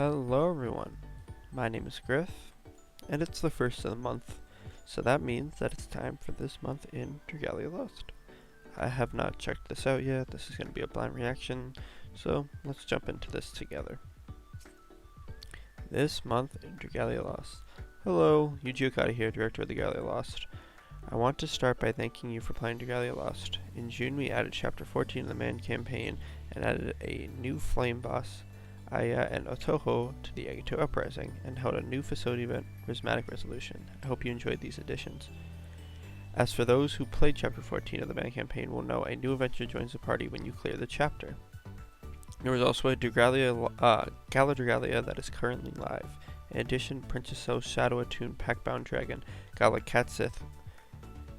Hello everyone, my name is Griff, and it's the first of the month, so that means that it's time for this month in Dragalia Lost. I have not checked this out yet, this is going to be a blind reaction, so let's jump into this together. This month in Dragalia Lost. Hello, Yuji Okada here, director of the Dragalia Lost. I want to start by thanking you for playing Dragalia Lost. In June we added chapter 14 of the main campaign and added a new flame boss, Aya and Otoho, to the Agito Uprising, and held a new facility event, Prismatic Resolution. I hope you enjoyed these additions. As for those who played Chapter 14 of the main campaign will know a new adventure joins the party when you clear the chapter. There was also a Gala Dragalia that is currently live. In addition, Princess Cell's Shadow Attune Packbound Dragon, Gala Katsith.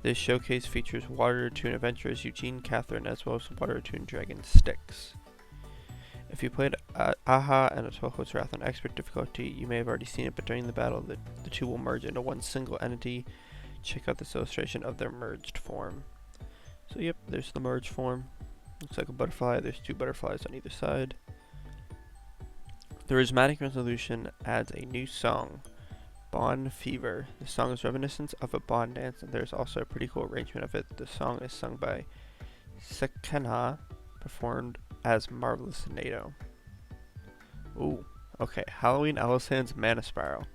This showcase features Water Attune adventurers Eugene, Catherine, as well as Water Attune Dragon Styx. If you played Aha and Otoho's Wrath on Expert difficulty, you may have already seen it, but during the battle, the two will merge into one single entity. Check out this illustration of their merged form. So yep, there's the merged form. Looks like a butterfly. There's two butterflies on either side. The Prismatic Resolution adds a new song, Bond Fever. The song is reminiscent of a Bond dance, and there's also a pretty cool arrangement of it. The song is sung by Sekena, performed as Marvelous NATO. Ooh, okay, Halloween Elisand's Mana Spiral.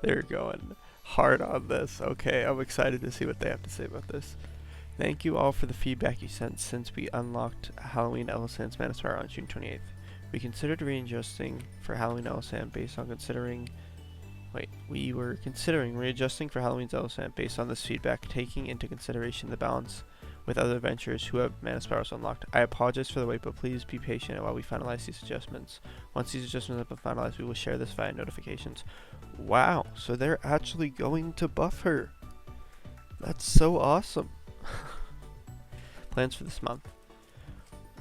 They're going hard on this. Okay, I'm excited to see what they have to say about this. Thank you all for the feedback you sent since we unlocked Halloween Elisand's Mana Spiral on June 28th. We considered readjusting for Halloween Elisand based on we were considering readjusting for Halloween's Elisand based on this feedback, taking into consideration the balance with other adventurers who have Mana Spirals unlocked. I apologize for the wait, but please be patient while we finalize these adjustments. Once these adjustments have been finalized, we will share this via notifications. Wow, so they're actually going to buff her. That's so awesome. Plans for this month.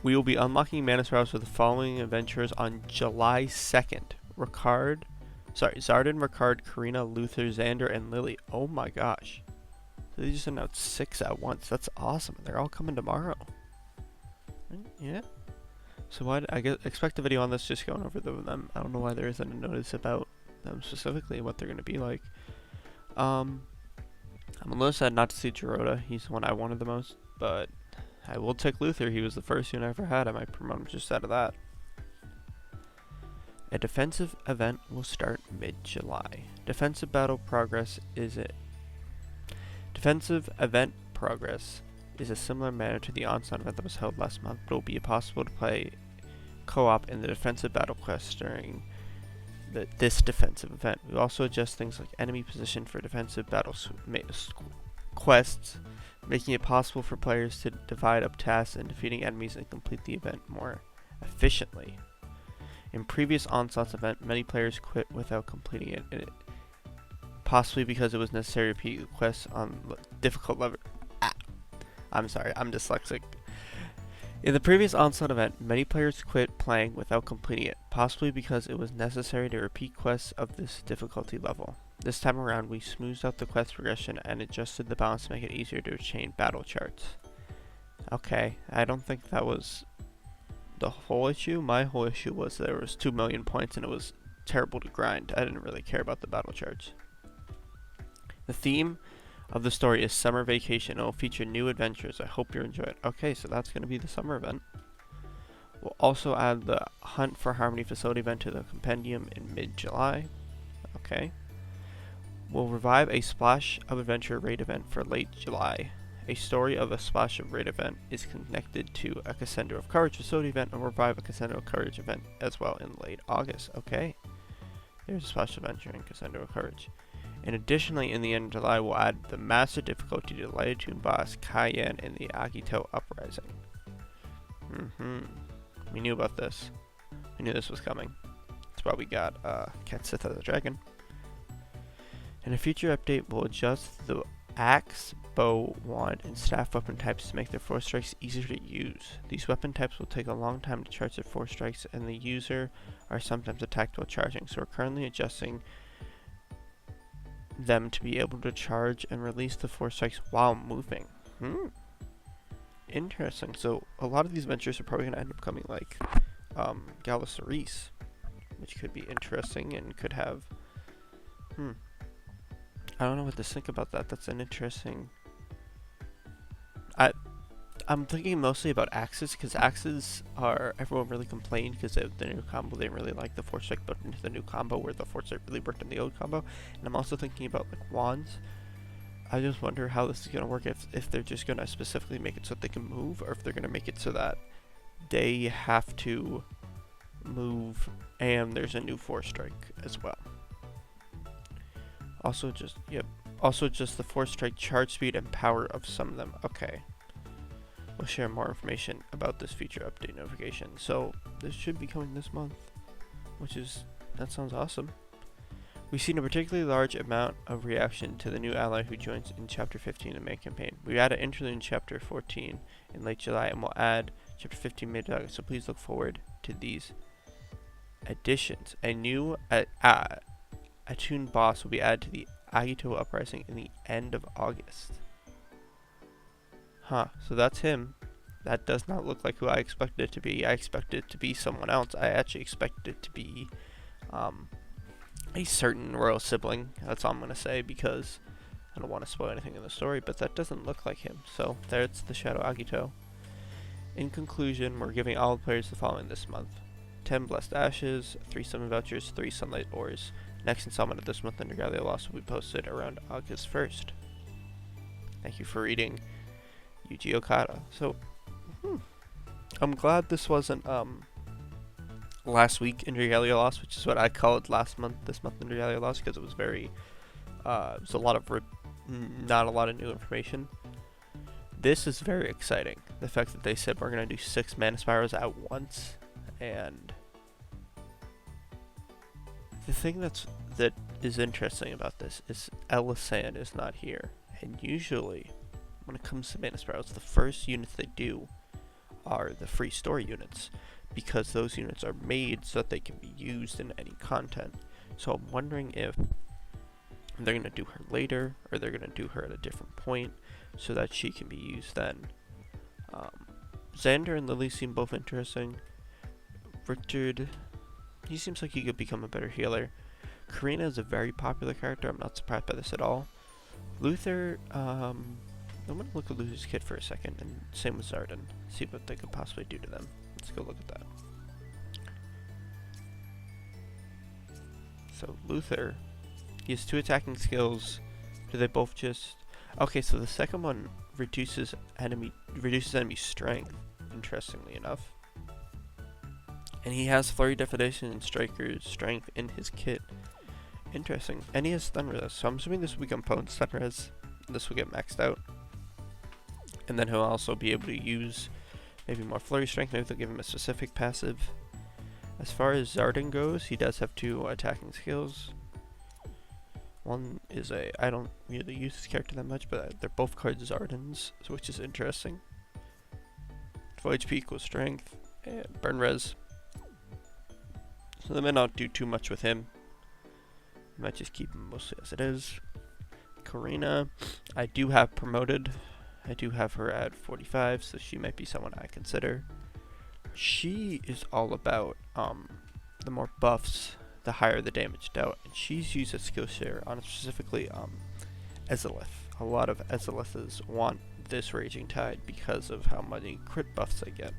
We will be unlocking Mana Spirals for the following adventurers on July 2nd. Zarden, Ricard, Karina, Luther, Xander, and Lily. Oh my gosh. So they just announced 6 at once. That's awesome. They're all coming tomorrow. Yeah. So expect a video on this, just going over them. I don't know why there isn't a notice about them specifically, what they're going to be like. I'm a little sad not to see Gerota. He's the one I wanted the most, but I will take Luther. He was the first one I ever had. I might promote him just out of that. A defensive event will start mid-July. Defensive event progress is a similar manner to the onslaught event that was held last month, but it will be possible to play co-op in the defensive battle quest during this defensive event. We also adjust things like enemy position for defensive battle quests, making it possible for players to divide up tasks and defeating enemies and complete the event more efficiently. In previous onslaught's event, many players quit without completing it, possibly because it was necessary to repeat the quests on difficult level. I'm sorry, I'm dyslexic. In the previous onslaught event, many players quit playing without completing it, possibly because it was necessary to repeat quests of this difficulty level. This time around, we smoothed out the quest progression and adjusted the balance to make it easier to chain battle charts. Okay, I don't think that was the whole issue. My whole issue was there was 2 million points and it was terrible to grind. I didn't really care about the battle charts. The theme of the story is summer vacation. It will feature new adventures. I hope you enjoy it. Okay, so that's going to be the summer event. We'll also add the Hunt for Harmony facility event to the compendium in mid-July. Okay. We'll revive a Splash of Adventure raid event for late July. A story of a Splash of raid event is connected to a Cassandra of Courage facility event, and we'll revive a Cassandra of Courage event as well in late August. Okay. There's a Splash of Adventure and Cassandra of Courage. And additionally, in the end of July, we'll add the master difficulty to the Light Attune boss, Cayenne, in the Agito Uprising. We knew about this. We knew this was coming. That's why we got Katsith as a dragon. In a future update, we'll adjust the axe, bow, wand, and staff weapon types to make their 4 strikes easier to use. These weapon types will take a long time to charge their 4 strikes, and the user are sometimes attacked while charging, so we're currently adjusting them to be able to charge and release the 4 strikes while moving. Interesting. So a lot of these adventures are probably going to end up coming like Gala Cerise. which could be interesting and could have. I don't know what to think about that. That's an interesting. I'm thinking mostly about axes, because axes are, everyone really complained because of the new combo. They didn't really like the force strike built into the new combo, where the force strike really worked in the old combo. And I'm also thinking about like wands. I just wonder how this is going to work, if they're just going to specifically make it so that they can move, or if they're going to make it so that they have to move and there's a new force strike as well. Also just the force strike charge speed and power of some of them. Okay. We'll share more information about this feature update notification. So this should be coming this month, that sounds awesome. We've seen a particularly large amount of reaction to the new ally who joins in Chapter 15 of the main campaign. We added interlude in Chapter 14 in late July, and we'll add Chapter 15 mid-August, so please look forward to these additions. A new attuned boss will be added to the Agito Uprising in the end of August. Huh, so that's him. That does not look like who I expected it to be. I expected it to be someone else. I actually expected it to be a certain royal sibling. That's all I'm going to say, because I don't want to spoil anything in the story, but that doesn't look like him. So there's the Shadow Agito. In conclusion, we're giving all the players the following this month: 10 Blessed Ashes, 3 Summon Vouchers, 3 Sunlight Ores. Next installment of this month in Dragalia Lost will be posted around August 1st. Thank you for reading, Yuji Okada. So, I'm glad this wasn't last week in Dragalia Lost, which is what I called this month in Dragalia Lost, because it was very there's a lot of not a lot of new information. This is very exciting. The fact that they said we're gonna do 6 mana spirals at once, and the thing that is interesting about this is Elisan is not here, and usually when it comes to mana spirals, the first units they do are the free store units, because those units are made so that they can be used in any content. So I'm wondering if they're going to do her later, or they're going to do her at a different point so that she can be used then. Xander and Lily seem both interesting. Richard, he seems like he could become a better healer. Karina is a very popular character. I'm not surprised by this at all. Luther, I'm going to look at Luther's kit for a second, and same with Zardan. See what they could possibly do to them. Let's go look at that. So Luther, he has 2 attacking skills. Do they both just... Okay, so the second one reduces enemy strength, interestingly enough. And he has Flurry Definition and Striker's Strength in his kit. Interesting. And he has Stun Res, so I'm assuming this will become Potent Stun Res. This will get maxed out. And then he'll also be able to use maybe more Flurry Strength. Maybe they'll give him a specific passive. As far as Zardan goes, he does have 2 attacking skills. One is I don't really use this character that much, but they're both called Zardans, which is interesting. Full HP equals Strength, and Burn Res. So they may not do too much with him. Might just keep him mostly as it is. Karina, I do have promoted. I do have her at 45, so she might be someone I consider. She is all about the more buffs, the higher the damage dealt, and she's used a skill share on specifically Ezilith. A lot of Eziliths want this Raging Tide because of how many crit buffs they get.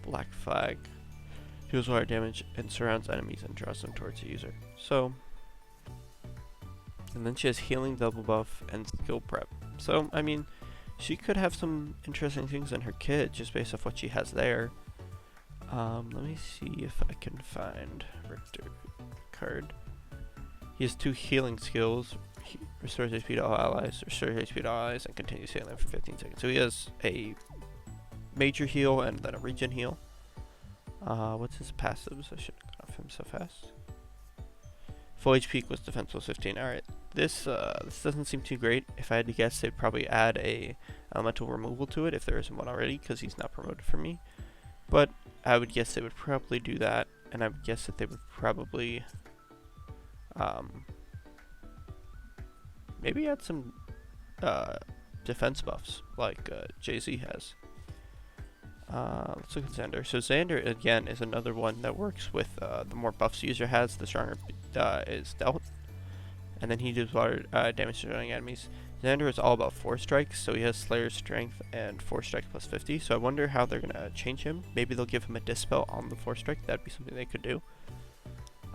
Black Flag deals water damage and surrounds enemies and draws them towards the user. So, and then she has healing double buff and skill prep. So, I mean, she could have some interesting things in her kit just based off what she has there. Let me see if I can find Richter card. He has 2 healing skills. He restores HP to all allies, restores HP to all allies, and continues healing for 15 seconds. So he has a major heal and then a regen heal. What's his passives? I shouldn't cut off him so fast. Full HP equals defense plus 15. Alright, this doesn't seem too great. If I had to guess, they'd probably add a elemental removal to it if there isn't one already, because he's not promoted for me. But I would guess they would probably do that, and I would guess that they would probably maybe add some defense buffs like Jay-Z has. Let's look at Xander. So Xander, again, is another one that works with the more buffs the user has, the stronger is dealt. And then he does water damage to surrounding enemies. Xander is all about 4 strikes, so he has Slayer's Strength and 4 strikes plus 50. So I wonder how they're going to change him. Maybe they'll give him a Dispel on the 4 strike. That'd be something they could do.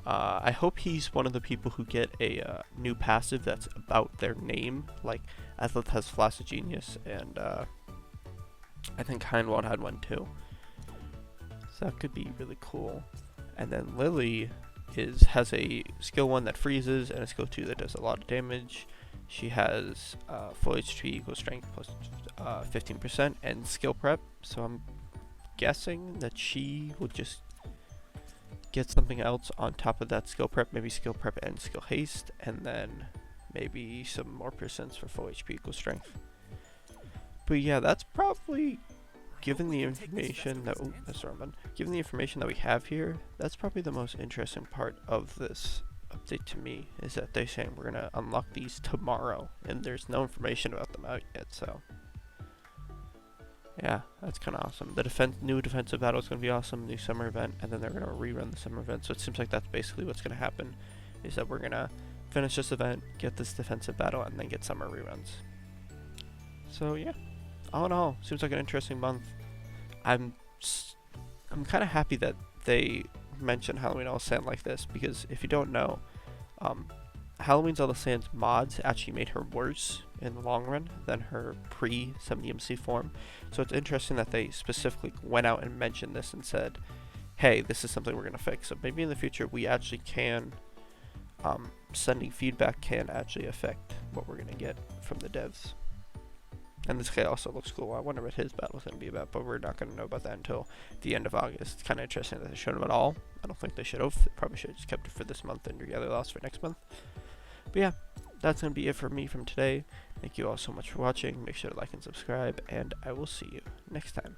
I hope he's one of the people who get a new passive that's about their name. Like, Athlete has Flash of Genius, and I think Hindwald had one too. So that could be really cool. And then Lily has a skill 1 that freezes and a skill 2 that does a lot of damage. She has full HP equals strength plus 15% and skill prep. So I'm guessing that she will just get something else on top of that skill prep, maybe skill prep and skill haste, and then maybe some more percents for full HP equals strength. But yeah, that's probably, given the information that given the information that we have here, that's probably the most interesting part of this update to me, is that they're saying we're gonna unlock these tomorrow, and there's no information about them out yet. So yeah, that's kind of awesome. The new defensive battle is gonna be awesome. New summer event, and then they're gonna rerun the summer event. So it seems like that's basically what's gonna happen, is that we're gonna finish this event, get this defensive battle, and then get summer reruns. So yeah, all in all, seems like an interesting month. I'm kind of happy that they mentioned Halloween All Sand like this, because if you don't know, Halloween's All the Sand's mods actually made her worse in the long run than her pre-70MC form. So it's interesting that they specifically went out and mentioned this and said, hey, this is something we're going to fix. So maybe in the future we actually can, sending feedback can actually affect what we're going to get from the devs. And this guy also looks cool. I wonder what his battle is going to be about, but we're not going to know about that until the end of August. It's kind of interesting that they showed him at all. I don't think they should have. They probably should have just kept it for this month and Dragalia Lost for next month. But yeah, that's going to be it for me from today. Thank you all so much for watching. Make sure to like and subscribe, and I will see you next time.